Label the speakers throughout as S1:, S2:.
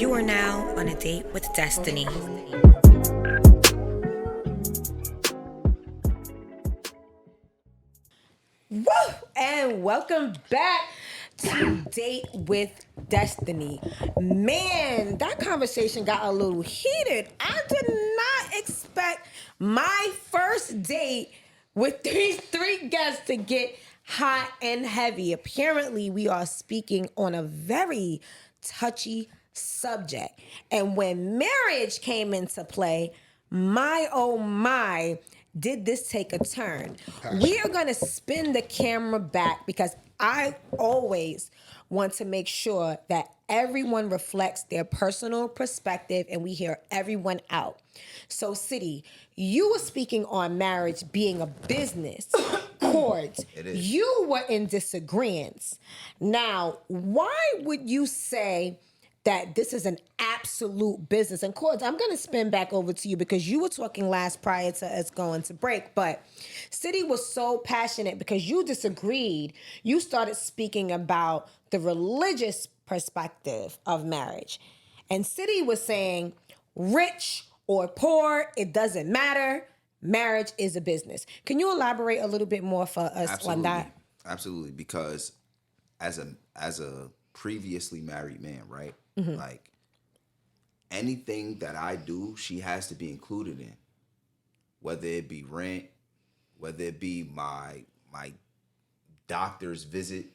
S1: You are now on a date with destiny.
S2: Woo! And welcome back to Date with Destiny. Man, that conversation got a little heated. I did not expect my first date with these three guests to get hot and heavy. Apparently, we are speaking on a very touchy subject. And when marriage came into play, my oh my, did this take a turn? We are going to spin the camera back because I always want to make sure that everyone reflects their personal perspective and we hear everyone out. So, City, you were speaking on marriage being a business. Chords, you were in disagreements. Now, why would you say that this is an absolute business? And Chords, I'm going to spin back over to you because you were talking last prior to us going to break, but City was so passionate because you disagreed. You started speaking about the religious perspective of marriage. And City was saying, rich or poor, it doesn't matter. Marriage is a business. Can you elaborate a little bit more for us on that?
S3: Absolutely, because as a previously married man, right? Mm-hmm. Like anything that I do, she has to be included in. Whether it be rent, whether it be my doctor's visit,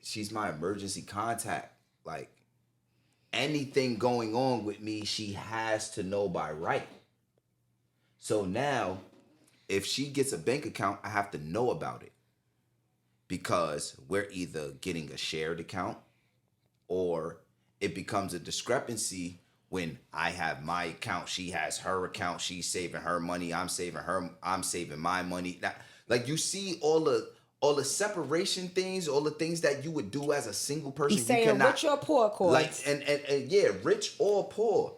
S3: she's my emergency contact. Like anything going on with me, she has to know by right. So now, if she gets a bank account, I have to know about it. Because we're either getting a shared account or it becomes a discrepancy when I have my account, she has her account, she's saving her money, I'm saving my money. Now, like you see all the separation things, all the things that you would do as a single person.
S2: He's saying rich or poor, Chords.
S3: Like and yeah, rich or poor.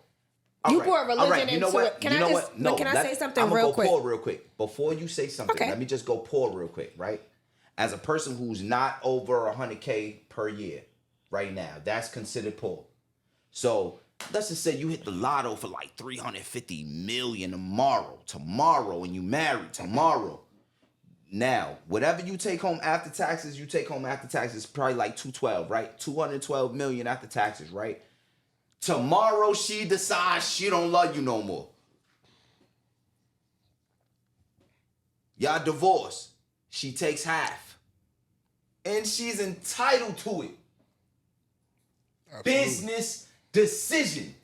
S2: You brought religion into it. Can I say something real quick?
S3: I'm gonna go poor real quick. Before you say something, let me just go poor real quick, right? As a person who's not over 100K per year right now, that's considered poor. So let's just say you hit the lotto for like 350 million tomorrow, and you married tomorrow. Now, whatever you take home after taxes, probably like 212, right? 212 million after taxes, right? Tomorrow she decides she don't love you no more. Y'all divorce. She takes half. And she's entitled to it. Absolutely. Business decision.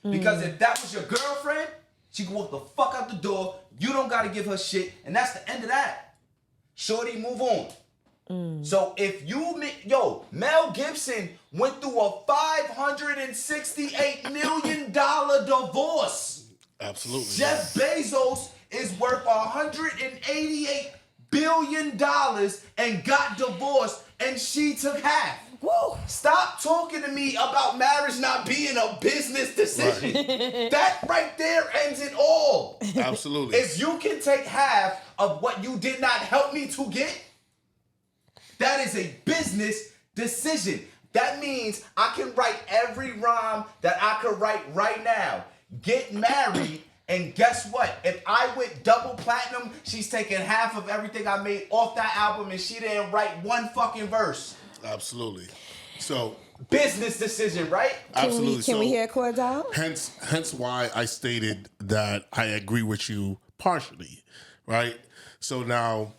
S3: Because if that was your girlfriend, she can walk the fuck out the door. You don't got to give her shit. And that's the end of that. Shorty, move on. So if Mel Gibson went through a $568 million divorce.
S4: Absolutely.
S3: Jeff Bezos is worth $188 billion and got divorced, and she took half. Woo. Stop talking to me about marriage not being a business decision. Right. That right there ends it all.
S4: Absolutely.
S3: If you can take half of what you did not help me to get, that is a business decision. That means I can write every rhyme that I could write right now. Get married, and guess what? If I went double platinum, she's taking half of everything I made off that album, and she didn't write one fucking verse.
S4: Absolutely. So
S3: business decision, right?
S4: Absolutely.
S2: Can we hear Chords out?
S4: Hence why I stated that I agree with you partially, right? So now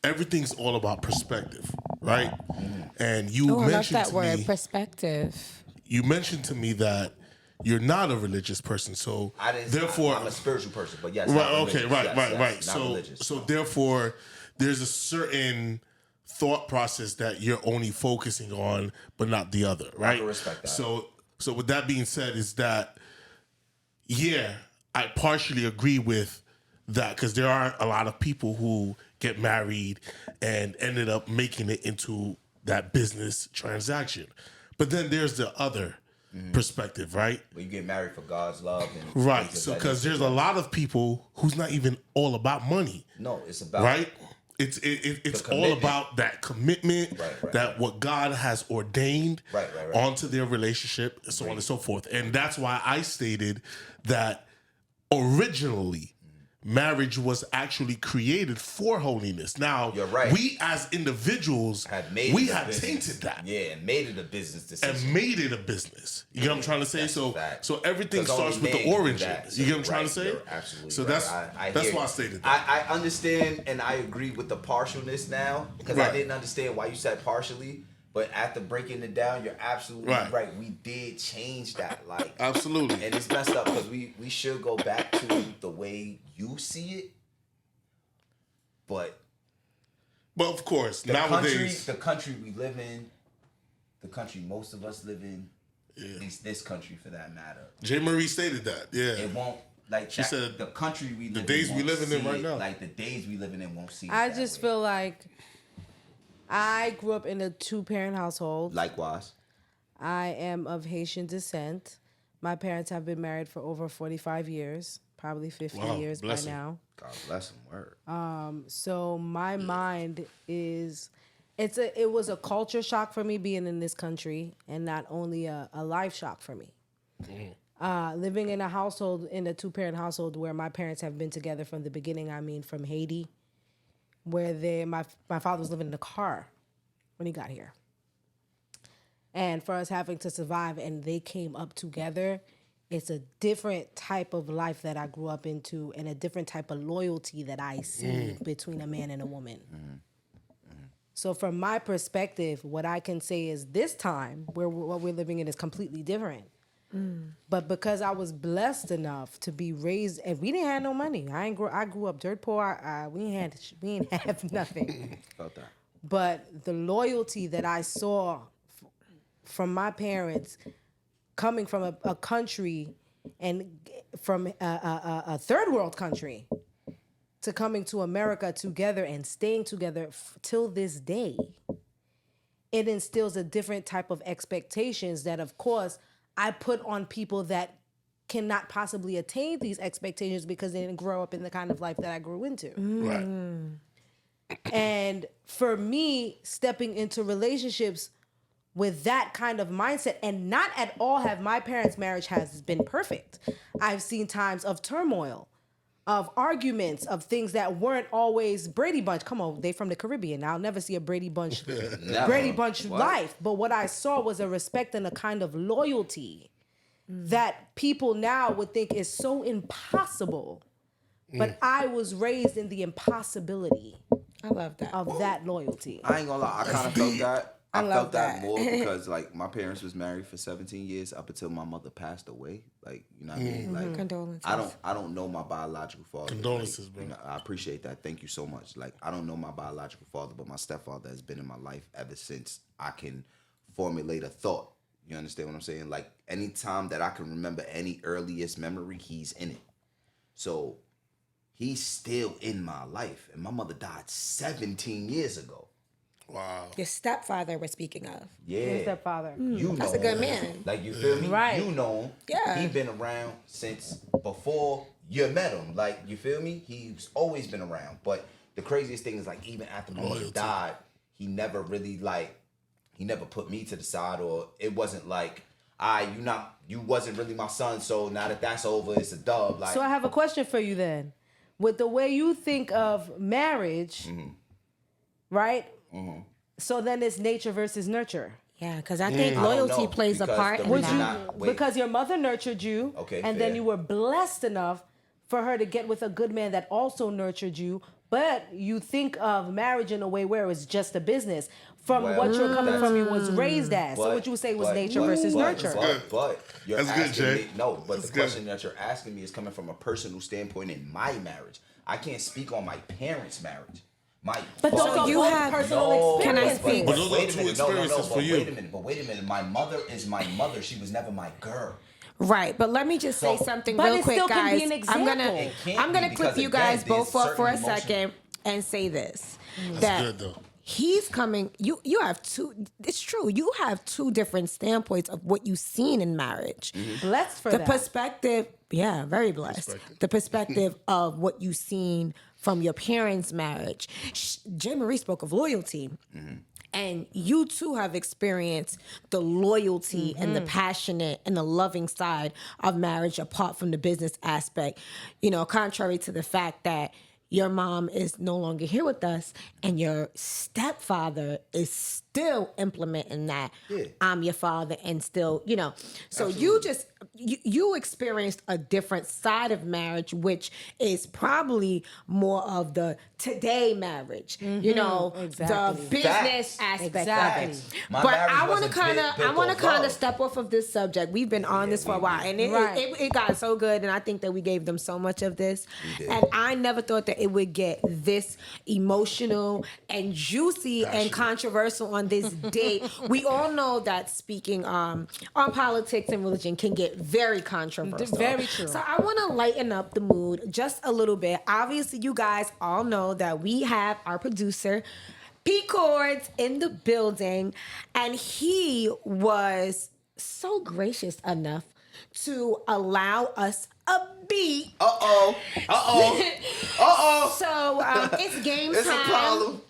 S4: everything's all about perspective, right? And you mentioned
S2: I love that word,
S4: me,
S2: perspective.
S4: You mentioned to me that you're not a religious person, so therefore
S3: I'm a spiritual person, but yes.
S4: Right. Okay. Right.
S3: Yes,
S4: right.
S3: yes,
S4: Right.
S3: So
S4: therefore, there's a certain thought process that you're only focusing on, but not the other, right?
S3: I can respect that.
S4: So with that being said, is that I partially agree with that because there are a lot of people who get married and ended up making it into that business transaction, but then there's the other perspective, right?
S3: When you get married for God's love, and
S4: right? So because there's a lot of people who's not even all about money.
S3: No, it's about
S4: right. It's all
S3: commitment.
S4: about that commitment,
S3: Right.
S4: that what God has ordained
S3: Right.
S4: onto their relationship, and so on and so forth. And that's why I stated that originally marriage was actually created for holiness. Now,
S3: You're right.
S4: we as individuals we have tainted that.
S3: Yeah, and made it a business decision.
S4: And made it a business. You get what I'm trying to say?
S3: That's a
S4: So
S3: fact.
S4: so everything
S3: 'Cause only
S4: starts with
S3: man
S4: the
S3: can do
S4: origin.
S3: that.
S4: You get what I'm trying
S3: Right,
S4: to say?
S3: you're absolutely
S4: so
S3: right.
S4: that's
S3: I
S4: that's
S3: hear
S4: why I
S3: you.
S4: stated that.
S3: I understand and I agree with the partialness now because
S4: Right.
S3: I didn't understand why you said partially. But after breaking it down, you're absolutely
S4: Right.
S3: right. We did change that, like,
S4: Absolutely.
S3: and it's messed up because we should go back to the way you see it. But
S4: Of course,
S3: the
S4: nowadays
S3: country we live in, the country most of us live in, at least this country for that matter,
S4: J. Marie stated that. Yeah.
S3: it won't like
S4: She said
S3: the country we live
S4: days
S3: in
S4: we
S3: won't
S4: living in
S3: see
S4: right
S3: it,
S4: now.
S3: like the days we living in won't see.
S2: I
S3: it that
S2: just
S3: way.
S2: feel like I grew up in a 2-parent household.
S3: Likewise.
S2: I am of Haitian descent. My parents have been married for over 45 years, probably 50
S4: Wow,
S2: years by
S4: bless 'em.
S2: now.
S3: God bless him. Word.
S2: So my mind is it was a culture shock for me being in this country, and not only a life shock for me. Living in a household, in a 2-parent household where my parents have been together from the beginning. I mean, from Haiti, where my father was living in a car when he got here. And for us having to survive, and they came up together, it's a different type of life that I grew up into, and a different type of loyalty that I see between a man and a woman. So from my perspective, what I can say is this time, what we're living in is completely different. But because I was blessed enough to be raised, and we didn't have no money. I grew up dirt poor. We ain't have nothing.
S3: Felt that.
S2: But the loyalty that I saw from my parents, coming from a country and from a third world country, to coming to America together and staying together till this day, it instills a different type of expectations that, of course, I put on people that cannot possibly attain these expectations because they didn't grow up in the kind of life that I grew into.
S4: right.
S2: And for me, stepping into relationships with that kind of mindset, and not at all have my parents' marriage has been perfect. I've seen times of turmoil, of arguments, of things that weren't always Brady Bunch. Come on, they from the Caribbean. I'll never see a Brady Bunch
S3: What?
S2: life. But what I saw was a respect and a kind of loyalty that people now would think is so impossible. But I was raised in the impossibility
S1: I love that.
S2: of that loyalty.
S3: I ain't gonna lie, I kind of felt that. I
S2: love
S3: felt that
S2: that.
S3: more because like my parents was married for 17 years up until my mother passed away. Like, you know what I mean? Like
S1: Condolences.
S3: I don't know my biological father.
S4: Condolences,
S3: Like,
S4: bro.
S3: you know, I appreciate that. Thank you so much. Like, I don't know my biological father, but my stepfather has been in my life ever since I can formulate a thought. You understand what I'm saying? Like, anytime that I can remember any earliest memory, he's in it. So he's still in my life. And my mother died 17 years ago.
S4: Wow.
S1: Your stepfather we're speaking of.
S3: Yeah.
S2: Your stepfather.
S3: You know
S1: That's a good
S3: him.
S1: man.
S3: Like, you feel me?
S2: Right.
S3: You know him.
S1: Yeah.
S3: He been around since before you met him. Like, you feel me? He's always been around. But the craziest thing is, like, even after my mother
S4: Loyalty.
S3: died, he never really, like, he never put me to the side, or it wasn't like, you wasn't really my son, so now that that's over, it's a dub. Like,
S2: So I have a question for you then. With the way you think of marriage, right? So then it's nature versus nurture.
S1: Yeah, because I think
S3: I don't
S1: loyalty
S3: know,
S1: plays a
S3: because
S1: part
S3: the
S1: in
S3: reason
S1: that.
S2: Because your mother nurtured you,
S3: Okay,
S2: and
S3: fair.
S2: then you were blessed enough for her to get with a good man that also nurtured you. But you think of marriage in a way where it's just a business. From
S3: Well,
S2: what you're coming
S3: that's-
S2: from, you was raised as. So what you would say was nature versus nurture.
S3: But you're
S4: That's good,
S3: asking
S4: Jay.
S3: me, no, but
S4: That's
S3: the
S4: good.
S3: question that you're asking me is coming from a personal standpoint in my marriage. I can't speak on my parents' marriage.
S2: But
S3: father-
S2: those are
S1: you
S2: both
S1: have-
S2: personal
S3: No,
S1: Can I
S2: experiences.
S1: speak?
S4: But those are
S3: wait a
S4: two
S3: minute,
S4: experiences for you.
S3: But wait a minute. My mother is my mother. She was never my girl.
S1: Right, but let me just say
S3: So-
S1: something
S2: But
S1: real
S2: it
S1: quick,
S2: still can
S1: guys.
S2: be an
S1: I'm gonna
S2: example.
S3: It can't
S1: I'm gonna
S3: be,
S1: clip
S3: because
S1: you
S3: again,
S1: guys
S3: there's
S1: both up for a
S3: certain emotion-
S1: second and say this.
S4: That's good, though.
S1: He's coming. You have two. It's true. You have two different standpoints of what you've seen in marriage.
S2: Blessed for
S1: The
S2: that.
S1: perspective, yeah, very blessed. The perspective of what you've seen from your parents' marriage. J. Marie spoke of loyalty. And you too have experienced the loyalty and the passionate and the loving side of marriage apart from the business aspect. You know, contrary to the fact that your mom is no longer here with us and your stepfather is still implementing that I'm your father and still, you know. So you experienced a different side of marriage, which is probably more of the today marriage, you know, the business aspect of it.
S3: My
S1: But
S3: marriage
S1: I want to
S3: wasn't
S1: kind of,
S3: built
S1: I want to
S3: off
S1: kind of
S3: love.
S1: step off of this subject. We've been on this for a while, and it got so good, and I think that we gave them so much of this, and I never thought that it would get this emotional and juicy and controversial on this date. We all know that speaking on politics and religion can get very controversial.
S2: Very true.
S1: So I want to lighten up the mood just a little bit. Obviously, you guys all know that we have our producer, P Chords, in the building, and he was so gracious enough to allow us a beat.
S3: Uh-oh.
S1: So it's game
S3: It's a
S1: time.
S3: problem.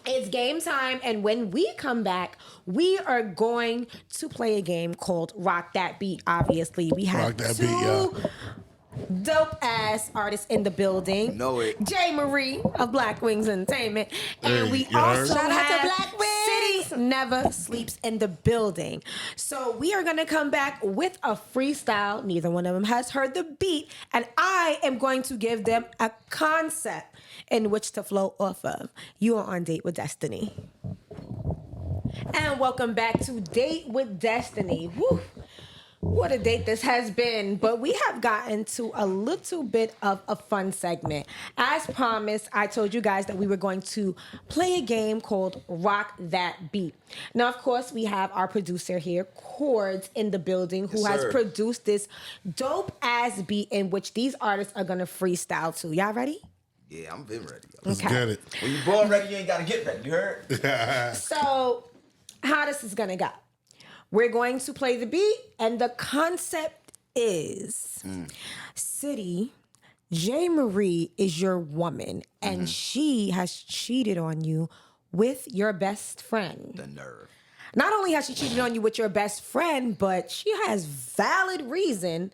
S1: It's game time, and when we come back, we are going to play a game called Rock That Beat. Obviously, we have
S4: Rock That
S1: two
S4: Beat, yeah.
S1: dope ass artists in the building.
S3: Know it.
S1: J. Marie of Black Wings Entertainment, and
S4: Hey,
S1: we
S4: you heard?
S1: also
S2: Shout out to
S1: have
S2: Black Wings.
S1: City Never Sleeps in the building. So we are gonna come back with a freestyle. Neither one of them has heard the beat, and I am going to give them a concept in which to flow off of. You are on Date with Destiny. And welcome back to Date with Destiny. Woo. What a date this has been, but we have gotten to a little bit of a fun segment. As promised, I told you guys that we were going to play a game called Rock That Beat. Now, of course, we have our producer here, Chords, in the building, who
S3: Yes,
S1: has
S3: sir.
S1: produced this dope-ass beat in which these artists are going to freestyle to. Y'all ready?
S3: Yeah, I'm been ready.
S4: Let's
S1: Okay.
S4: get it.
S3: When you born ready, you ain't gotta get ready. You heard?
S1: So, how this is gonna go? We're going to play the beat, and the concept is City, J. Marie is your woman, and she has cheated on you with your best friend.
S3: The nerve.
S1: Not only has she cheated on you with your best friend, but she has valid reason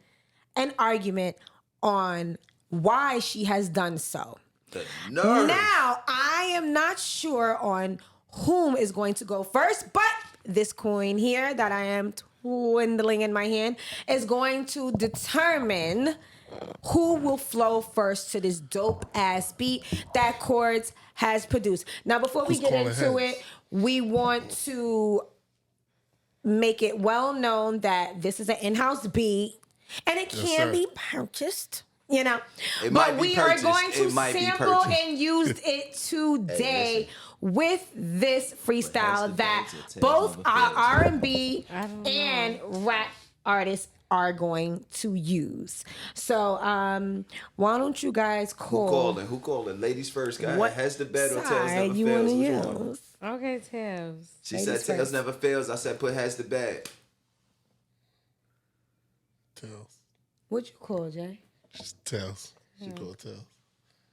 S1: and argument on why she has done so.
S3: The nerve.
S1: Now, I am not sure on whom is going to go first, but this coin here that I am twindling in my hand is going to determine who will flow first to this dope ass beat that Chords has produced. Now, before we
S4: Who's
S1: get
S4: calling
S1: into
S4: heads?
S1: it, we want to make it well known that this is an in-house beat and it
S4: Yes,
S1: can
S4: sir.
S1: be purchased. You know,
S3: It might
S1: but
S3: be
S1: we are
S3: purchased.
S1: going to
S3: It might be
S1: sample
S3: purchased.
S1: and use it today with this freestyle
S3: the
S1: that
S3: days, it
S1: both
S3: never
S1: our
S3: fails.
S1: R&B and rap artists are going to use. So, why don't you guys call?
S3: Who calling? Ladies first, guy.
S1: What
S3: Has the bet or tails
S1: side
S3: never
S1: you
S3: fails?
S1: want to
S3: Which one?
S1: use?
S2: Okay, Tibbs.
S3: She
S1: Ladies
S3: said tails
S1: first.
S3: never fails. I said put has the bet.
S4: Tails.
S1: What'd you call, Jay?
S4: Tails. She called tails.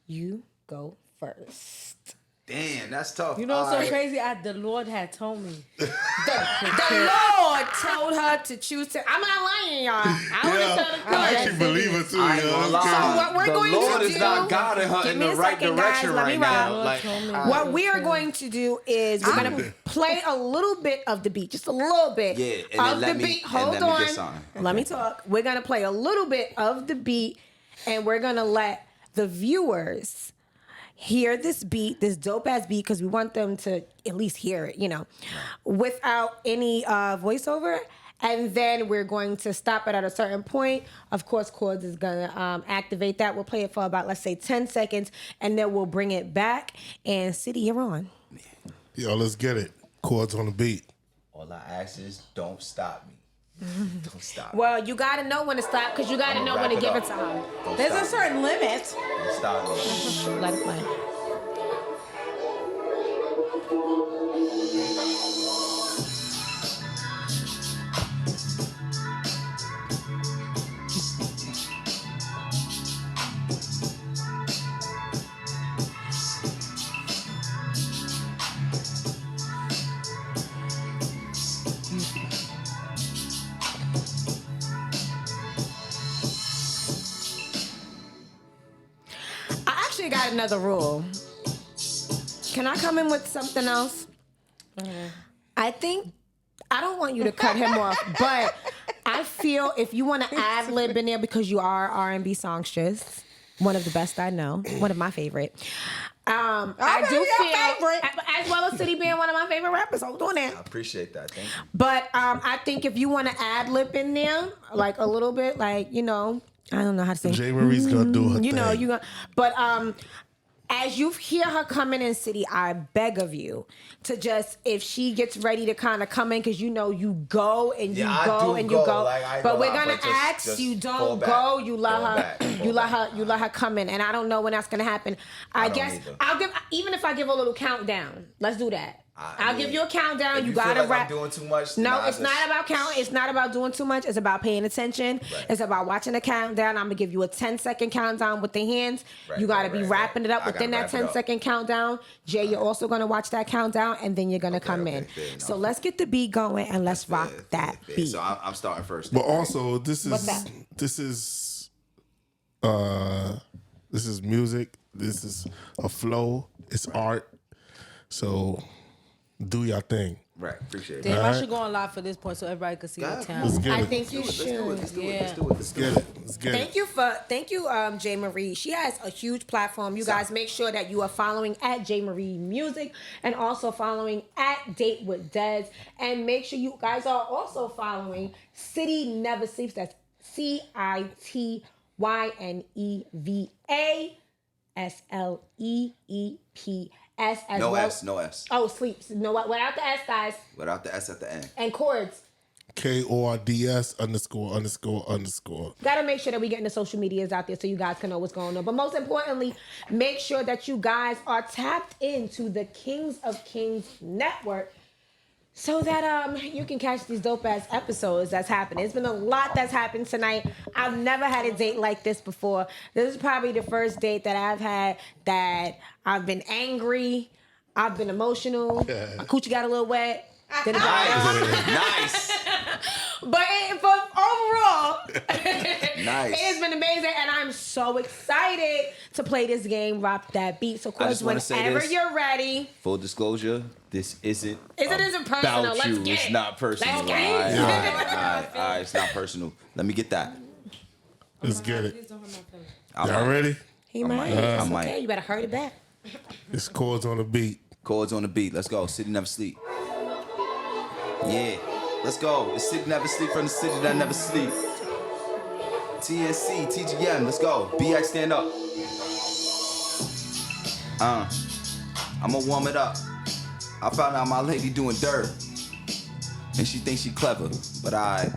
S1: You go first.
S3: Damn, that's tough.
S2: You know what's
S3: All
S2: so
S3: right.
S2: crazy? The Lord had told me.
S1: The Lord told her to choose to. I'm not lying, y'all. I want to tell the
S4: I
S1: Lord.
S4: actually believe it too.
S3: I ain't
S4: yo.
S3: gonna
S4: That's
S3: lie.
S4: good.
S1: what we're
S3: the
S1: going
S3: Lord
S1: to
S3: is
S1: do-
S3: not guiding her
S1: Give
S3: in
S1: me
S3: the
S1: a
S3: right
S1: second, guys.
S3: direction
S1: Let me
S3: right now.
S1: rock.
S3: Like,
S2: Told me.
S1: What we are going to do is we're going to play a little bit of the beat, just a little bit
S3: Yeah, and then
S1: of
S3: let
S1: the
S3: me-
S1: beat.
S3: and
S1: Hold
S3: let me
S1: on.
S3: get something.
S1: Let me talk. We're going to play a little bit of the beat, and we're going to let the viewers hear this beat, this dope ass beat, because we want them to at least hear it, you know, without any voiceover. And then we're going to stop it at a certain point. Of course, Chords is going to activate that. We'll play it for about, let's say, 10 seconds, and then we'll bring it back. And City, you're on.
S4: Yo, let's get it. Chords on the beat.
S3: all I ask is don't stop me. Don't stop.
S1: Well, you got to know when to stop because you got to
S3: I'ma
S1: know when to
S3: wrap
S1: give
S3: it
S1: it to
S3: up.
S1: her.
S3: Don't
S2: There's a
S3: stop me.
S2: certain limit.
S3: Don't stop me.
S1: Let it play. add another rule. Can I come in with something else? I think I don't want you to cut him off, but I feel if you want to ad lib in there because you are R&B songstress, one of the best I know, one of my favorite. I do feel, as well as City being one of my favorite rappers. Hold on there.
S3: I appreciate that. Thank you.
S1: But I think if you want to ad lib in there, like a little bit, like, you know, I don't know how to say.
S4: J. Marie's gonna do her thing.
S1: You know, you gonna. But as you hear her coming in, City, I beg of you to just, if she gets ready to kind of come in, because you know you go and you go and you go.
S3: Like,
S1: but we're gonna ask you don't go. You let her. You let her come in, and I don't know when that's gonna happen. I guess
S3: either.
S1: I'll give, even if I give a little countdown. Let's do that. I'll give you a countdown.
S3: If
S1: You
S3: you
S1: gotta
S3: feel like
S1: rap.
S3: I'm doing too much.
S1: No, it's not about count. It's not about doing too much. It's about paying attention.
S3: Right.
S1: It's about watching the countdown. I'm gonna give you a 10-second countdown with the hands.
S3: Right,
S1: You gotta
S3: right,
S1: be
S3: right,
S1: wrapping it up
S3: I
S1: within
S3: gotta
S1: that
S3: wrap it up.
S1: 10-second countdown. Jay, you're also gonna watch that countdown, and then you're gonna come in.
S3: fair enough.
S1: So let's get the beat going and let's rock that beat.
S3: So I'm starting first.
S4: But also, this
S1: What's
S4: is
S1: that?
S4: this is music. This is a flow. It's art. So do your thing.
S3: Right. Appreciate it.
S5: Damn, I
S4: Alright.
S5: should go on live for this point so everybody can see the
S4: Let's
S5: talent.
S4: get
S1: I
S4: it.
S1: think you
S3: Let's do it.
S1: should.
S3: Let's do it.
S5: Yeah.
S3: Let's do it. Let's do
S4: Get
S3: it.
S4: it. Let's get it.
S1: Thank you, Jay Marie. She has a huge platform. You guys make sure that you are following at Jay Marie Music and also following at Date with Dez. And make sure you guys are also following City Never Sleeps. That's CITYNEVA SLEEPS as
S3: No
S1: well.
S3: S. No S.
S1: Oh, sleeps. No, without the S, guys.
S3: Without the S at the end.
S1: And chords.
S4: KORDS___.
S1: Gotta make sure that we getting the social medias out there so you guys can know what's going on. But most importantly, make sure that you guys are tapped into the Kings of Kings Network so that you can catch these dope ass episodes that's happening. It's been a lot that's happened tonight. I've never had a date like this before. This is probably the first date that I've had that I've been angry, I've been emotional, my coochie got a little wet. Then it got
S3: Nice.
S1: but for overall,
S3: Nice.
S1: it has been amazing, and I'm so excited to play this game, Rock That Beat. So, of course,
S3: just wanna say
S1: whenever
S3: this.
S1: you're ready,
S3: Full disclosure, this isn't
S1: isn't personal.
S3: about
S1: Let's
S3: you.
S1: get
S3: It's
S1: it.
S3: not personal.
S1: Let's
S3: All
S1: get it.
S3: right. It's not personal. Let me get that.
S4: Let's get it.
S3: I
S4: Y'all
S3: might.
S4: ready?
S1: he might.
S3: I
S1: It's
S3: might.
S1: okay. You better hurry it back.
S4: It's chords on the beat.
S3: Chords on the beat. Let's go. City Never Sleep. Yeah. Let's go. It's City Never Sleep from the city that never sleep. TNC, TGM. Let's go. BX, stand up. I'ma warm it up. I found out my lady doing dirt. And she thinks she clever, but I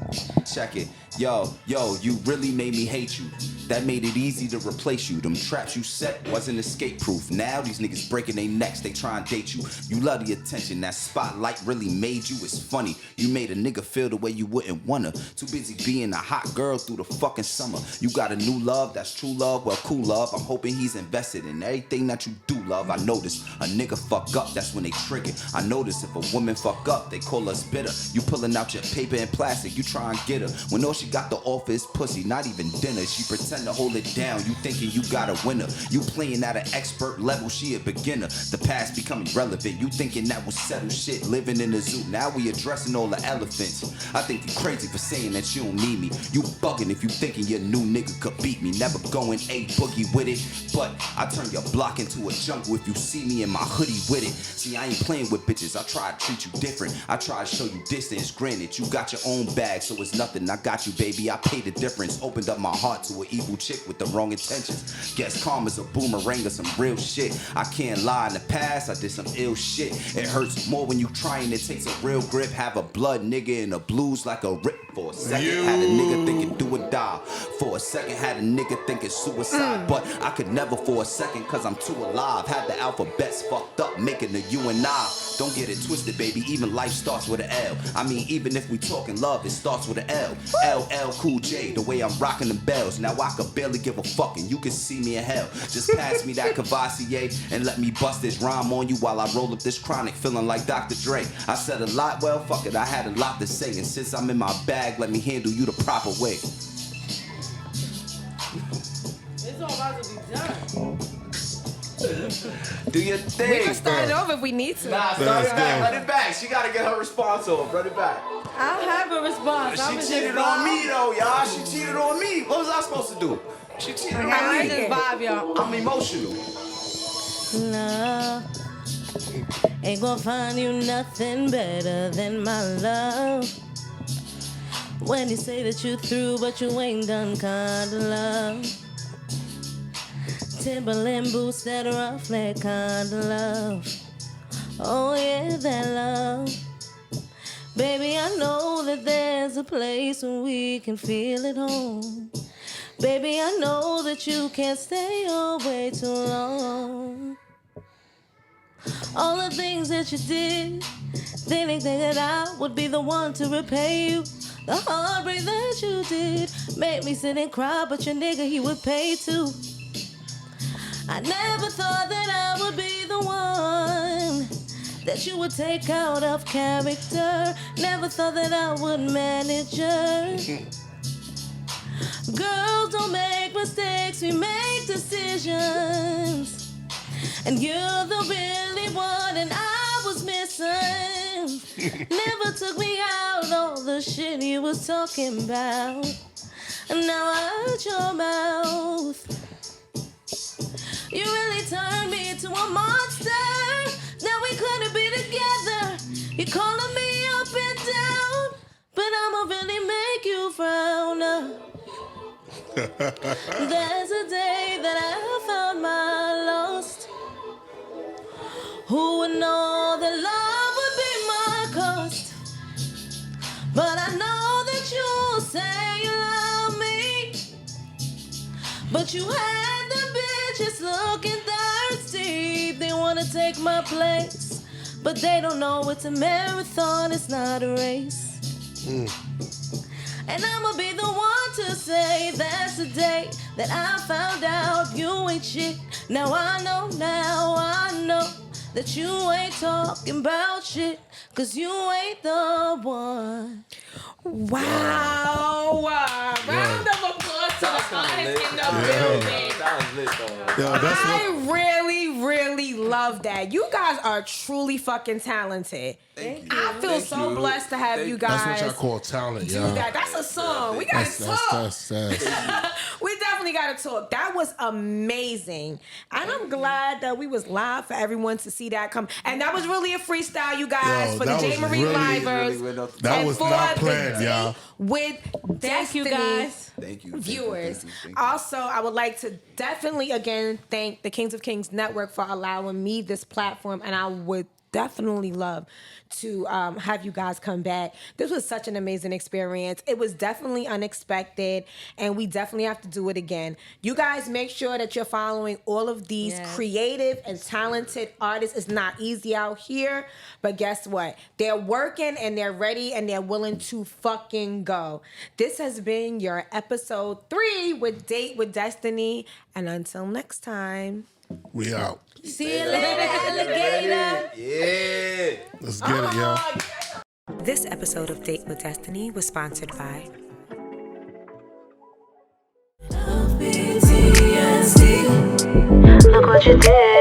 S3: check it. Yo, you really made me hate you. That made it easy to replace you. Them traps you set wasn't escape proof. Now these niggas breaking their necks, they try and date you. You love the attention, that spotlight really made you. It's funny, you made a nigga feel the way you wouldn't wanna. Too busy being a hot girl through the fucking summer. You got a new love, that's true love, well cool love. I'm hoping he's invested in everything that you do, love. I notice a nigga fuck up, that's when they trigger. I notice if a woman fuck up, they call us bitter. You pulling out your paper and plastic, you try and get her. When all she got to offer is pussy, not even dinner. She pretend to hold it down, you thinking you got a winner. You playing at an expert level, she a beginner. The past becoming relevant, you thinking that will settle shit. Living in the zoo, now we addressing all the elephants. I think you crazy for saying that you don't need me. You bugging if you thinking your new nigga could beat me. Never going a boogie with it, but I turn your block into a jungle if you see me in my hoodie with it. See, I ain't playing with bitches, I try to treat you different. I try to show you distance, granted you got your own bag, so it's nothing. I got you, baby, I paid the difference. Opened up my heart to an evil chick with the wrong intentions. Guess karma's a boomerang or some real shit. I can't lie, in the past I did some ill shit. It hurts more when you trying, it takes a real grip. Have a blood nigga in the blues like a rip. For a second had a nigga thinking do or die. For a second had a nigga thinking suicide. But I could never for a second cause I'm too alive. Had the alphabets fucked up making the you and I. Don't get it twisted, baby, even life starts with an L. I mean, even if we talking love, it starts with an L. LL Cool J, the way I'm rocking them bells. Now I could barely give a fuck and you can see me in hell. Just pass me that Cavassier and let me bust this rhyme on you while I roll up this chronic, feeling like Dr. Dre. I said a lot, well, fuck it, I had a lot to say. And since I'm in my bag, let me handle you the proper way.
S5: It's all about to be done.
S3: Do your thing.
S1: We can start it over if we need to.
S3: Nah, start
S4: Let's
S3: it back.
S4: go.
S3: Run it back. She gotta get her response off. Run it back.
S5: I'll have a response.
S3: She cheated on me though, y'all. She cheated on me. What was I supposed to do? She cheated on
S5: I
S3: me.
S5: just vibe, y'all.
S3: I'm emotional.
S5: Love ain't gonna find you nothing better than my love. When you say that you through, but you ain't done kind of love. Timberland boots that rough like kind of love. Oh yeah, that love. Baby, I know that there's a place where we can feel at home. Baby, I know that you can't stay away too long. All the things that you did, thinking that I would be the one to repay you. The heartbreak that you did made me sit and cry, but your nigga, he would pay too. I never thought that I would be the one that you would take out of character. Never thought that I would manage her. Girls don't make mistakes, we make decisions. And you're the really one, and I was missing. Never took me out all the shit you was talking about. And now I heard your mouth. You really turned me into a monster. Now we couldn't be together. You're calling me up and down, but I'ma really make you frown. There's a day that I found my lost. Who would know that love would be my cost? But I know that you say you love me. But you had the bitches looking thirsty. They wanna take my place, but they don't know it's a marathon, it's not a race. And I'ma be the one to say that's the day that I found out you ain't shit. Now I know that you ain't talking about shit, 'cause you ain't the one.
S1: Wow. Round of applause to the artists in the building.
S3: That was lit though.
S4: Yo, that's
S1: I
S4: what,
S1: really love that. You guys are truly fucking talented.
S3: Thank you.
S1: I feel
S3: Thank
S1: so
S3: you.
S1: blessed to have you
S4: that's
S1: guys
S4: what y'all call talent,
S1: do
S4: y'all.
S1: that. That's a song. We gotta talk.
S4: That's
S1: We definitely gotta talk. That was amazing. And I'm glad that we was live for everyone to see that come. And that was really a freestyle, you guys,
S4: Yo,
S1: for the
S4: that
S1: J.
S4: was
S1: Marie
S4: really-
S1: Livers.
S4: That
S1: and
S4: was
S1: for
S4: not
S1: the
S4: planned,
S1: Date
S4: y'all.
S1: With
S5: Thank you,
S1: Destiny
S5: guys.
S3: Thank you.
S1: viewers.
S3: Thank you.
S1: Also, I would like to definitely again thank the Kings of Kings Network for allowing me this platform, and I would definitely love to have you guys come back. This was such an amazing experience. It was definitely unexpected, and we definitely have to do it again. You guys make sure that you're following all of these creative and talented artists. It's not easy out here, but guess what? They're working and they're ready and they're willing to fucking go. This has been your episode 3 with Date with Destiny, and until next time.
S4: We out.
S5: See you later, alligator.
S3: Yeah.
S4: Let's get it, y'all.
S1: This episode of Date with Destiny was sponsored by
S5: PTSD. Look what you did.